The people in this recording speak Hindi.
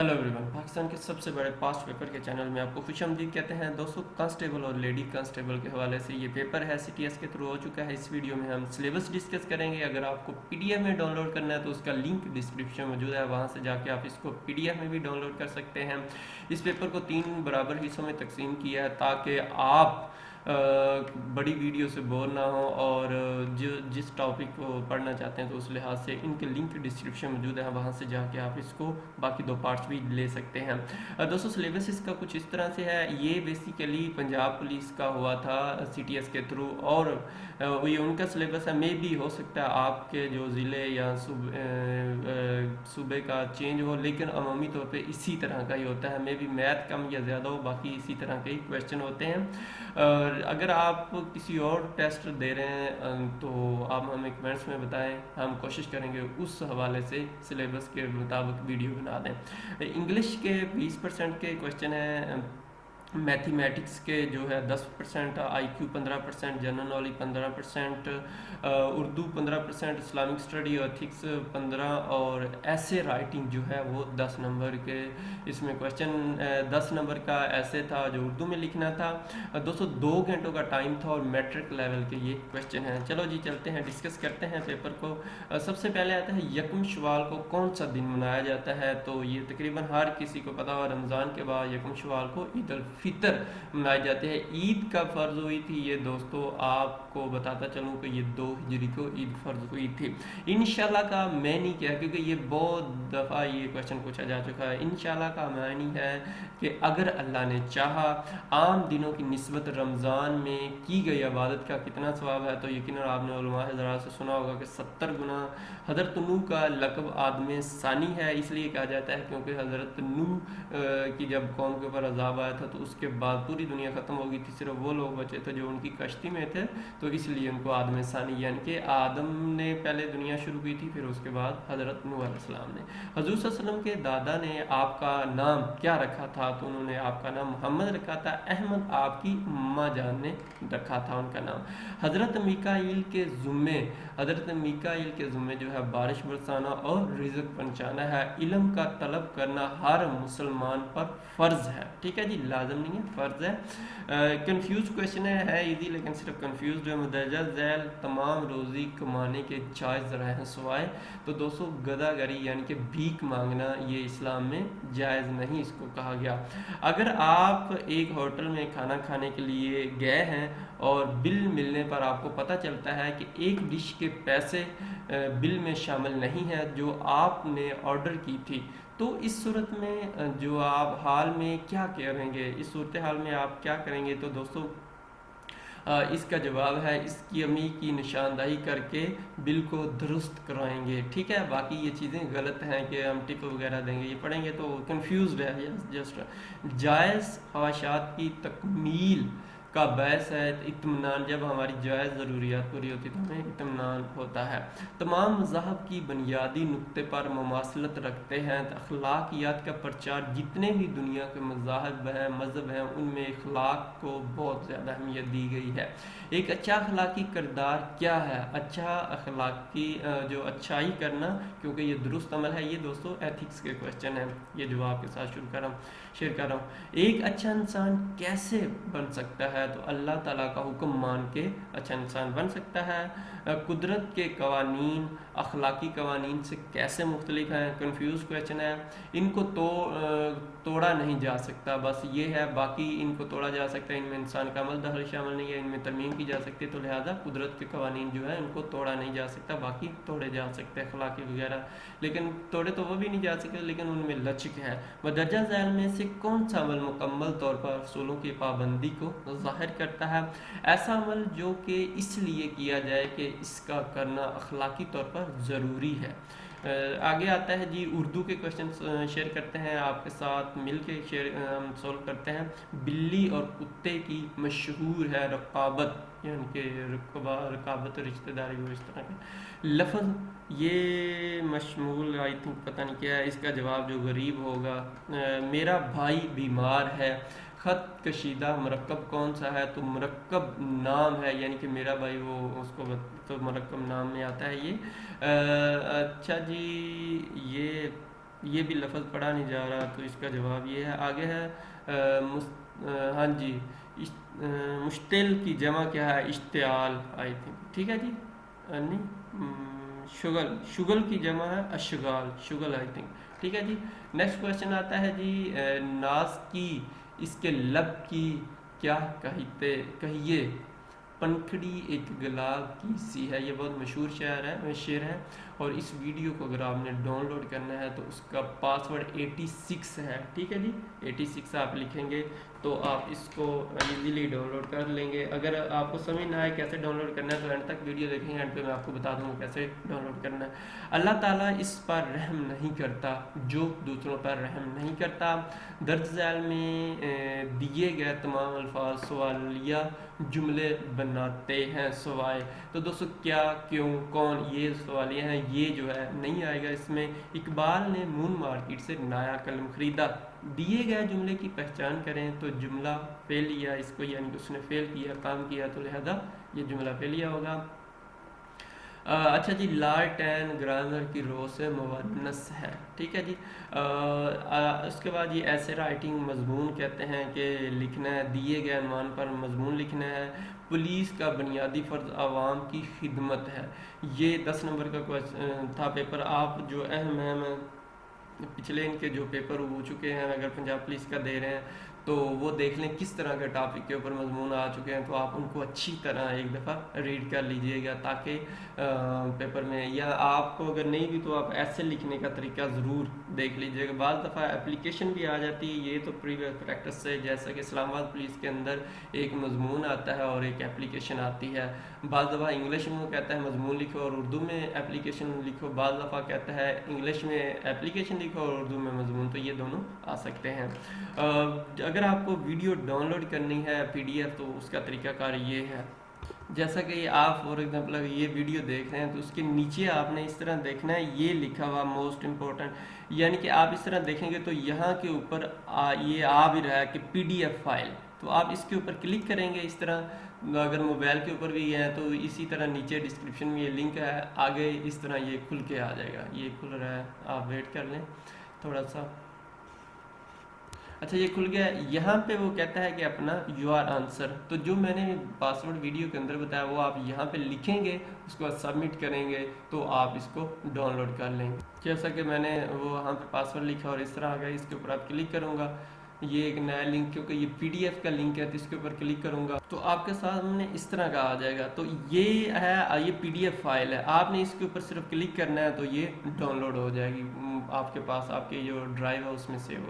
हेलो एवरीवन, पाकिस्तान के सबसे बड़े पास्ट पेपर के चैनल में आपको खुशामदीद कहते हैं। दोस्तों, कांस्टेबल और लेडी कांस्टेबल के हवाले से ये पेपर है सीटीएस के थ्रू हो चुका है। इस वीडियो में हम सिलेबस डिस्कस करेंगे। अगर आपको पीडीएफ में डाउनलोड करना है तो उसका लिंक डिस्क्रिप्शन में मौजूद है, वहाँ से जाके आप इसको पीडीएफ में भी डाउनलोड कर सकते हैं। इस पेपर को 3 बराबर हिस्सों में तकसीम किया है ताकि आप बड़ी वीडियो से बोर ना हो और जो जिस टॉपिक को पढ़ना चाहते हैं तो उस लिहाज से इनके लिंक डिस्क्रिप्शन मौजूद है, वहाँ से जाके आप इसको बाकी 2 पार्ट्स भी ले सकते हैं। दोस्तों, सिलेबस इसका कुछ इस तरह से है। ये बेसिकली पंजाब पुलिस का हुआ था सीटीएस के थ्रू, और ये उनका सिलेबस है। मे भी हो सकता है आपके जो ज़िले या सूबे का चेंज हो, लेकिन अमूमी तौर पे इसी तरह का ही होता है। मे भी मैथ कम या ज़्यादा हो, बाकी इसी तरह के ही क्वेश्चन होते हैं। अगर आप किसी और टेस्ट दे रहे हैं तो आप हमें कमेंट्स में बताएं, हम कोशिश करेंगे उस हवाले से सिलेबस के मुताबिक वीडियो बना दें। इंग्लिश के 20% के क्वेश्चन हैं, मैथमेटिक्स के जो है 10%, IQ 15%, general knowledge 15%, Urdu 15%, Islamic study और एथिक्स 15, और ऐसे राइटिंग जो है वो 10 नंबर के इसमें क्वेश्चन। 10 नंबर का ऐसे था जो उर्दू में लिखना था। दोस्तों, 2 घंटों का टाइम था और मैट्रिक लेवल के ये क्वेश्चन हैं। चलो जी, चलते हैं, डिस्कस करते हैं पेपर को। सबसे पहले आता है यकम शवाल को कौन सा दिन मनाया जाता है। तो ये तकरीबन हर किसी को पता हो, रमज़ान के बाद यकम शवाल को ईद उल फितर मनाए जाते हैं। ईद कब फ़र्ज हुई थी ये दोस्तों आपको बताता चलूँ कि ये 2 हिजरी को ईद फ़र्ज हुई थी। इंशाल्लाह का मैनी क्या है, क्योंकि ये बहुत दफ़ा ये क्वेश्चन पूछा जा चुका है। इंशाल्लाह का मैनी है कि अगर अल्लाह ने चाहा। आम दिनों की निस्बत रमज़ान में की गई इबादत का कितना सवाब है, तो यकीनन आपने उलमा हज़रात से सुना होगा कि 70 गुना। हज़रत नूह का लक़ब आदम सानी है, इसलिए कहा जाता है क्योंकि हज़रत नूह की जब कौम के ऊपर अजाब आया था तो उसके बाद पूरी दुनिया ख़त्म हो गई थी, सिर्फ वो लोग बचे थे जो उनकी कश्ती में थे, तो इसलिए उनको आदम सानी, यानी कि आदम ने पहले दुनिया शुरू की थी, फिर उसके बाद हज़रत नूह अलैहिस्सलाम ने। हजूर सल्लल्लाहु अलैहि वसल्लम के दादा ने आपका नाम क्या रखा था, तो उन्होंने आपका नाम मोहम्मद रखा था। अहमद आपकी अम्मा जान ने रखा था उनका नाम। हज़रत मीकाईल के ज़ुम्मे हज़रत मीकाईल के ज़ुम्मे जो है बारिश बरसाना और रिज़्क़ पहुँचाना है। इल्म का तलब करना हर मुसलमान पर फ़र्ज़ है। ठीक है जी, लाजम नहीं है, फ़र्ज़ है। कंफ्यूज क्वेश्चन है इजी, लेकिन सिर्फ कंफ्यूज जो मदरजा झैल तमाम रोज़ी कमाने के जायज़ ज़राए सवाए। तो दोस्तों, गदागरी यानी कि भीख मांगना ये इस्लाम में जायज़ नहीं इसको कहा गया। अगर आप एक होटल में खाना खाने के लिए गए हैं और बिल मिलने पर आपको पता चलता है कि एक डिश के पैसे बिल में शामिल नहीं है जो आपने ऑर्डर की थी, तो इस सूरत में जो आप हाल में क्या करेंगे, इस सूरत हाल में आप क्या करेंगे। तो दोस्तों, इसका जवाब है इसकी अमी की निशानदाही करके बिल को दुरुस्त कराएंगे। ठीक है, बाकी ये चीज़ें गलत हैं कि हम टिप वगैरह देंगे, ये पढ़ेंगे तो कंफ्यूज है। जस्ट जायज़ ख्वाहिशात की तकमील का बैस है इत्मीनान। जब हमारी जायज़ ज़रूरियात पूरी होती तो हमें इत्मीनान होता है। तमाम मज़ाहब की बुनियादी नुक्ते पर मुमासलत रखते हैं। अखलाकियात का प्रचार जितने भी दुनिया के मज़ाहब हैं, मज़हब हैं, उनमें अखलाक को बहुत ज़्यादा अहमियत दी गई है। एक अच्छा अखलाकी किरदार क्या है। अच्छा अखलाकी जो अच्छाई करना, क्योंकि ये दुरुस्त अमल है। ये दोस्तों एथिक्स के क्वेश्चन हैं, ये जो आपके साथ शेयर कर रहा हूँ। एक अच्छा इंसान कैसे बन सकता है, तो अल्लाह ताला का हुक्म मान के अच्छा इंसान बन सकता है। कुदरत के कवानीन अखलाकी कवानीन से कैसे मुख्तलिफ हैं, कन्फ्यूज क्वेश्चन है। इनको तोड़ा नहीं जा सकता, बस ये है, बाकी इनको तोड़ा जा सकता है। इनमें इंसान का अमल दखल शामिल नहीं है, इनमें तरमीम की जा सकती है, तो लिहाजा कुदरत के कवानीन जो है इनको तोड़ा नहीं जा सकता, बाकी तोड़े जा सकते हैं अखलाकी वगैरह, लेकिन तोड़े तो वो भी नहीं जा सकते, लेकिन उनमें लचक है। मदरजा झैल में से कौन सा अमल मुकम्मल तौर पर असूलों की पाबंदी को ज़ाहिर करता है। ऐसा अमल जो कि इसलिए किया जाए कि इसका करना अखलाकी तौर पर ज़रूरी है। आगे आता है जी, उर्दू के क्वेश्चन शेयर करते हैं आपके साथ, मिल के शेयर सॉल्व करते हैं। बिल्ली और कुत्ते की मशहूर है रकाबत, यानी कि रकाबत रिश्तेदारी वो इस तरह के लफ्ज़, ये मशमूल आई थिंक पता नहीं क्या है। इसका जवाब जो गरीब होगा, मेरा भाई बीमार है। ख़त कशीदा मरकब कौन सा है, तो मरकब नाम है, यानी कि मेरा भाई वो उसको तो मरकब नाम में आता है ये। अच्छा जी, ये ये भी लफ्ज़ पढ़ा नहीं जा रहा, तो इसका जवाब ये है। आगे है हाँ जी, मुश्तिल की जमा क्या है? इश्तियाल आई थिंक, ठीक है जी। नहीं, शुगल, शुगल की जमा है अशगाल, शुगल आई थिंक, ठीक है जी। नेक्स्ट क्वेश्चन आता है जी, नाज की इसके लब की क्या कहते कहिए, पंखड़ी एक गुलाब की सी है। ये बहुत मशहूर शेर है। और इस वीडियो को अगर आपने डाउनलोड करना है तो उसका पासवर्ड 86 है, ठीक है जी। 86 आप लिखेंगे तो आप इसको इजीली डाउनलोड कर लेंगे। अगर आपको समझ ना आए कैसे डाउनलोड करना है तो एंड तक वीडियो देखेंगे, एंड पे मैं आपको बता दूंगा कैसे डाउनलोड करना है। अल्लाह ताला इस पर रहम नहीं करता जो दूसरों पर रहम नहीं करता। दर्ज झैल में दिए गए तमाम अल्फाज सवालिया जुमले बनाते हैं सवाए। तो दोस्तों क्या, क्यों, कौन, ये सवालिया हैं, ये जो है नहीं आएगा इसमें। इकबाल ने मून मार्केट से नया कलम खरीदा। दिए गए जुमले की पहचान करें तो जुमला फेलिया, इसको यानी कि उसने फेल किया, काम किया, तो लिहाजा ये जुमला फेलिया होगा। अच्छा जी, लालटेन ग्रामर की रो से मुवन्नस है, ठीक है जी। उसके बाद ये ऐसे राइटिंग मजमून कहते हैं कि लिखना है, दिए गए अनुमान पर मजमून लिखना है। पुलिस का बुनियादी फ़र्ज आवाम की खिदमत है। ये 10 नंबर का क्वेश्चन था पेपर। आप जो अहम पिछले इनके जो पेपर हो चुके हैं, अगर पंजाब पुलिस का दे रहे हैं तो वो देख लें किस तरह के टॉपिक के ऊपर मजमून आ चुके हैं, तो आप उनको अच्छी तरह एक दफ़ा रीड कर लीजिएगा ताकि पेपर में, या आपको अगर नहीं भी तो आप ऐसे लिखने का तरीका ज़रूर देख लीजिएगा। बाज़ दफ़ा एप्लीकेशन भी आ जाती है, ये तो प्रीवियस प्रैक्टिस से, जैसा कि इस्लामाबाद पुलिस के अंदर एक मजमून आता है और एक एप्लीकेशन आती है। बाज़ दफ़ा इंग्लिश में वो कहता है मजमून लिखो और उर्दू में एप्लीकेशन लिखो, बाज़ दफ़ा कहता है इंग्लिश में एप्लीकेशन लिखो और उर्दू में मजमून, तो ये दोनों आ सकते हैं। अगर आपको वीडियो डाउनलोड करनी है PDF तो उसका तरीकाकार ये है। जैसा कि आप फॉर एग्जांपल अगर ये वीडियो देख रहे हैं तो उसके नीचे आपने इस तरह देखना है, ये लिखा हुआ मोस्ट इम्पोर्टेंट, यानी कि आप इस तरह देखेंगे तो यहाँ के ऊपर ये आ भी रहा है कि PDF फाइल, तो आप इसके ऊपर क्लिक करेंगे इस तरह। अगर मोबाइल के ऊपर भी है तो इसी तरह नीचे डिस्क्रिप्शन में ये लिंक है, आगे इस तरह ये खुल के आ जाएगा। ये खुल रहा है, आप वेट कर लें थोड़ा सा। अच्छा, ये खुल गया। यहाँ पे वो कहता है कि अपना योर आंसर, तो जो मैंने पासवर्ड वीडियो के अंदर बताया वो आप यहाँ पे लिखेंगे, उसके बाद सबमिट करेंगे तो आप इसको डाउनलोड कर लेंगे। जैसा कि मैंने वो वहाँ पे पासवर्ड लिखा और इस तरह आ गया, इसके ऊपर आप क्लिक करूँगा, ये एक नया लिंक, क्योंकि ये PDF का लिंक है तो इसके ऊपर क्लिक करूँगा तो आपके सामने इस तरह का आ जाएगा। तो ये है, ये PDF फाइल है, आपने इसके ऊपर सिर्फ क्लिक करना है तो ये डाउनलोड हो जाएगी आपके पास, आपके जो ड्राइव है उसमें सेव हो